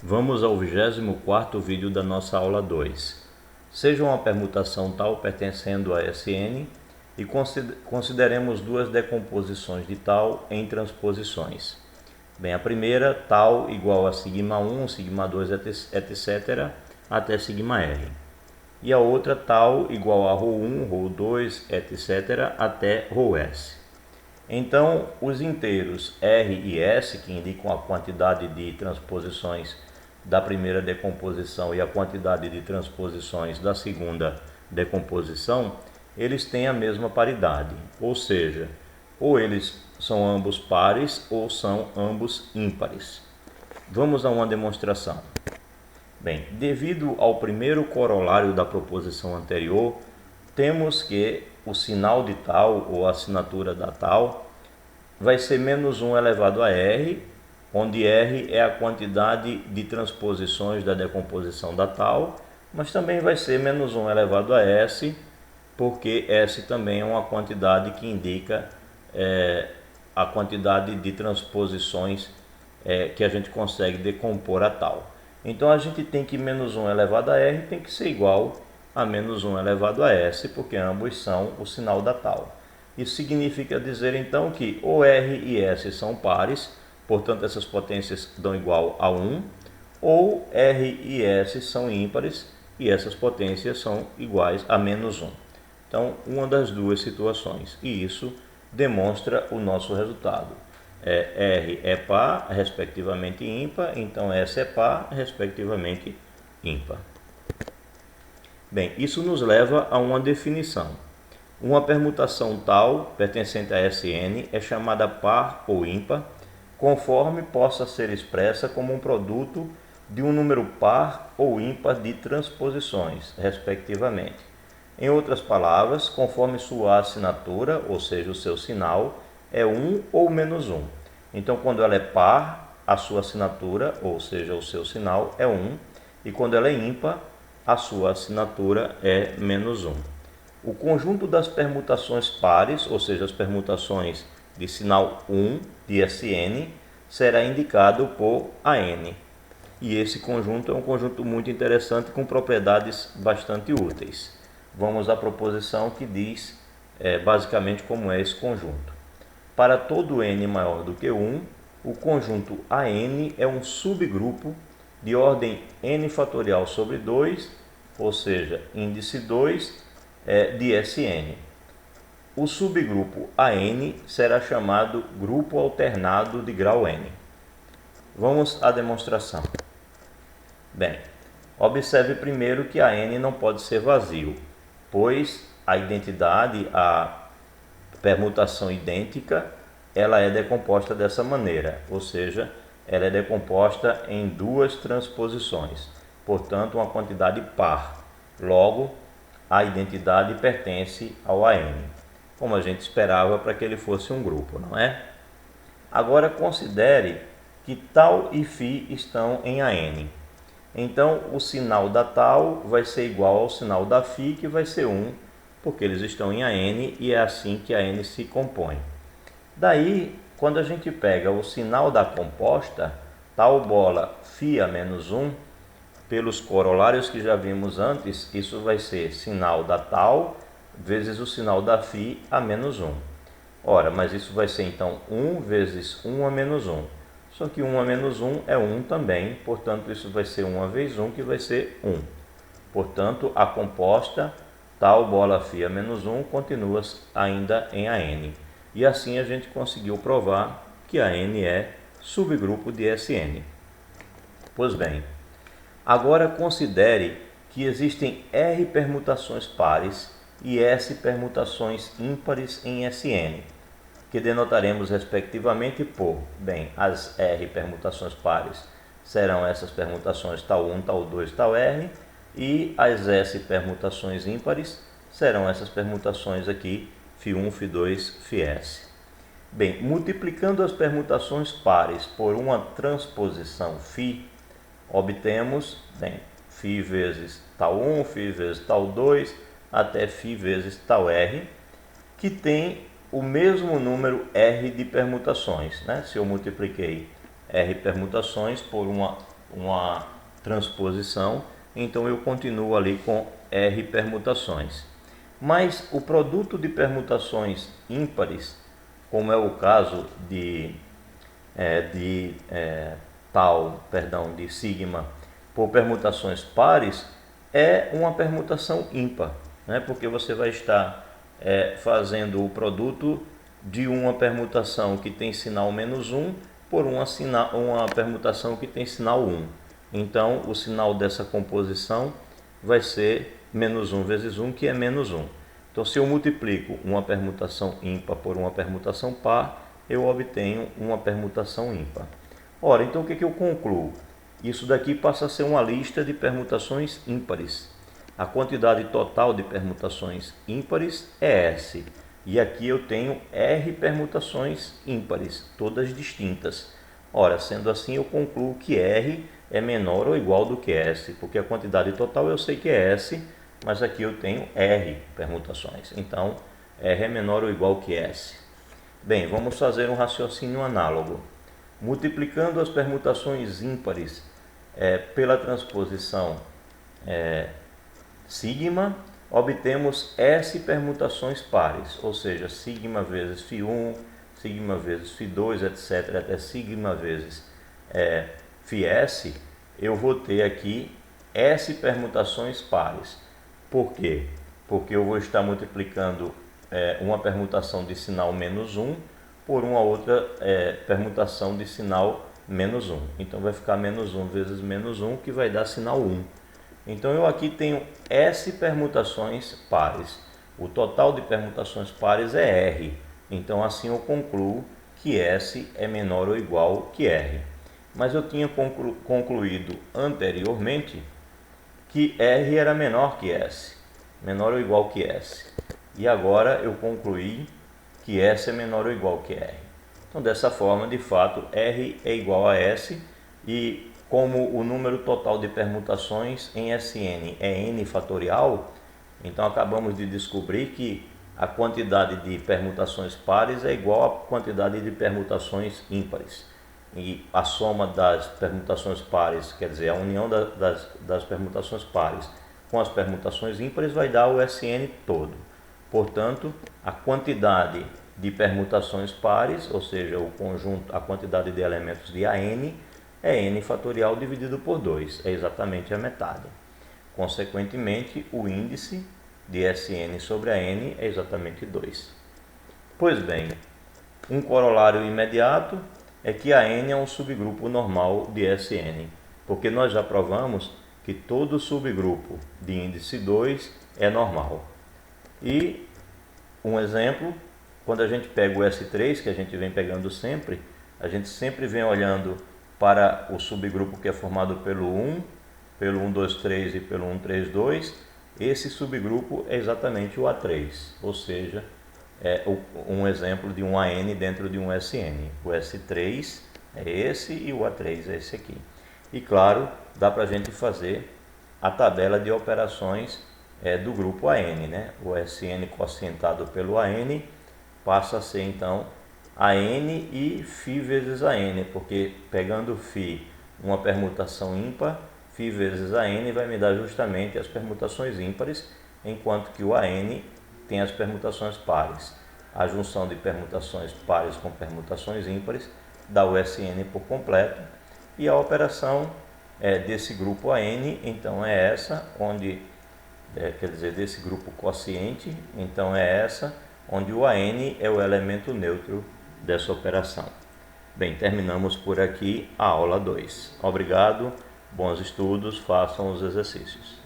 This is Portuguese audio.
Vamos ao 24º vídeo da nossa aula 2. Seja uma permutação tal pertencendo a Sn e consideremos duas decomposições de tal em transposições. Bem, a primeira, tal igual a σ1, σ2, etc. até σr. E a outra, tal igual a ρ1, ρ2, etc. até ρs. Então, os inteiros R e S, que indicam a quantidade de transposições da primeira decomposição e a quantidade de transposições da segunda decomposição, eles têm a mesma paridade, ou seja, ou eles são ambos pares ou são ambos ímpares. Vamos a uma demonstração. Bem, devido ao primeiro corolário da proposição anterior, temos que o sinal de tal ou a assinatura da tal vai ser menos 1 elevado a R, onde R é a quantidade de transposições da decomposição da tal, mas também vai ser menos 1 elevado a S, porque S também é uma quantidade que indica a quantidade de transposições que a gente consegue decompor a tal. Então a gente tem que menos 1 elevado a R tem que ser igual a menos 1 elevado a S, porque ambos são o sinal da tal. Isso significa dizer então que ou R e S são pares, portanto essas potências dão igual a 1, ou R e S são ímpares e essas potências são iguais a menos 1. Então, uma das duas situações, e isso demonstra o nosso resultado. R é par, respectivamente ímpar, então S é par, respectivamente ímpar. Bem, isso nos leva a uma definição. Uma permutação tal, pertencente a Sn, é chamada par ou ímpar, conforme possa ser expressa como um produto de um número par ou ímpar de transposições, respectivamente. Em outras palavras, conforme sua assinatura, ou seja, o seu sinal, é 1 ou menos 1. Então, quando ela é par, a sua assinatura, ou seja, o seu sinal, é 1, e quando ela é ímpar, a sua assinatura é menos 1. O conjunto das permutações pares, ou seja, as permutações de sinal 1 de Sn, será indicado por AN. E esse conjunto é um conjunto muito interessante com propriedades bastante úteis. Vamos à proposição que diz basicamente como é esse conjunto. Para todo n maior do que 1, o conjunto AN é um subgrupo de ordem n fatorial sobre 2, ou seja, índice 2, de Sn. O subgrupo AN será chamado grupo alternado de grau n. Vamos à demonstração. Bem, observe primeiro que AN não pode ser vazio, pois a identidade, a permutação idêntica, ela é decomposta dessa maneira, ou seja, ela é decomposta em duas transposições, portanto uma quantidade par. Logo, a identidade pertence ao AN, como a gente esperava para que ele fosse um grupo, não é? Agora considere que tal e φ estão em AN. Então, o sinal da tal vai ser igual ao sinal da φ, que vai ser 1, porque eles estão em AN e é assim que AN se compõe. Daí, quando a gente pega o sinal da composta, tal bola φ a menos 1, pelos corolários que já vimos antes, isso vai ser sinal da tal vezes o sinal da φ a menos 1. Ora, mas isso vai ser então 1 vezes 1 a menos 1. Só que 1 a menos 1 é 1 também, portanto isso vai ser 1 vezes 1, que vai ser 1. Portanto, a composta tal bola φ a menos 1 continua ainda em AN. E assim a gente conseguiu provar que AN é subgrupo de Sn. Pois bem, agora considere que existem R permutações pares e S permutações ímpares em Sn, que denotaremos respectivamente por, bem, as R permutações pares serão essas permutações tal 1, tal 2, tal R, e as S permutações ímpares serão essas permutações aqui, φ1, φ2, φs. Bem, multiplicando as permutações pares por uma transposição φ, obtemos, bem, φ vezes tal 1, φ vezes tal 2, até φ vezes tal R, que tem o mesmo número R de permutações, né? Se eu multipliquei R permutações por uma uma transposição, então eu continuo ali com R permutações. Mas o produto de permutações ímpares, como é o caso de sigma por permutações pares, é uma permutação ímpar, né? Porque você vai estar fazendo o produto de uma permutação que tem sinal -1 por uma permutação que tem sinal 1. Então, o sinal dessa composição vai ser -1 vezes 1, que é -1. Então, se eu multiplico uma permutação ímpar por uma permutação par, eu obtenho uma permutação ímpar. Ora, então o que eu concluo? Isso daqui passa a ser uma lista de permutações ímpares. A quantidade total de permutações ímpares é S. E aqui eu tenho R permutações ímpares, todas distintas. Ora, sendo assim, eu concluo que R é menor ou igual do que S, porque a quantidade total eu sei que é S, mas aqui eu tenho R permutações. Então, R é menor ou igual que S. Bem, vamos fazer um raciocínio análogo. Multiplicando as permutações ímpares pela transposição sigma, obtemos S permutações pares, ou seja, sigma vezes φ1, sigma vezes φ2, etc., até sigma vezes φs, eu vou ter aqui S permutações pares. Por quê? Porque eu vou estar multiplicando uma permutação de sinal -1 por uma outra permutação de sinal -1. Então vai ficar -1 vezes -1, que vai dar sinal 1. Então eu aqui tenho S permutações pares. O total de permutações pares é R. Então assim eu concluo que S é menor ou igual que R. Mas eu tinha concluído anteriormente que R era menor que S. Menor ou igual que S. E agora eu concluí que S é menor ou igual que R. Então, dessa forma, de fato, R é igual a S, e como o número total de permutações em Sn é n fatorial, então acabamos de descobrir que a quantidade de permutações pares é igual à quantidade de permutações ímpares. E a soma das permutações pares, quer dizer, a união das permutações pares com as permutações ímpares, vai dar o Sn todo. Portanto, a quantidade de permutações pares, ou seja, o conjunto, a quantidade de elementos de AN, é n fatorial dividido por 2, é exatamente a metade. Consequentemente, o índice de Sn sobre AN é exatamente 2. Pois bem, um corolário imediato é que AN é um subgrupo normal de Sn, porque nós já provamos que todo subgrupo de índice 2 é normal. E um exemplo, quando a gente pega o S3, que a gente vem pegando sempre, a gente sempre vem olhando para o subgrupo que é formado pelo 1, pelo 1, 2, 3 e pelo 1, 3, 2. Esse subgrupo é exatamente o A3, ou seja, é um exemplo de um AN dentro de um Sn. O S3 é esse e o A3 é esse aqui. E claro, dá para a gente fazer a tabela de operações do grupo AN, né? O Sn quocientado pelo AN passa a ser então AN e φ vezes AN, porque pegando φ, uma permutação ímpar, φ vezes AN vai me dar justamente as permutações ímpares, enquanto que o AN tem as permutações pares. A junção de permutações pares com permutações ímpares dá o Sn por completo, e a operação desse grupo AN, então é essa, onde, quer dizer, desse grupo quociente, então é essa, onde o AN é o elemento neutro dessa operação. Bem, terminamos por aqui a aula 2. Obrigado, bons estudos, façam os exercícios.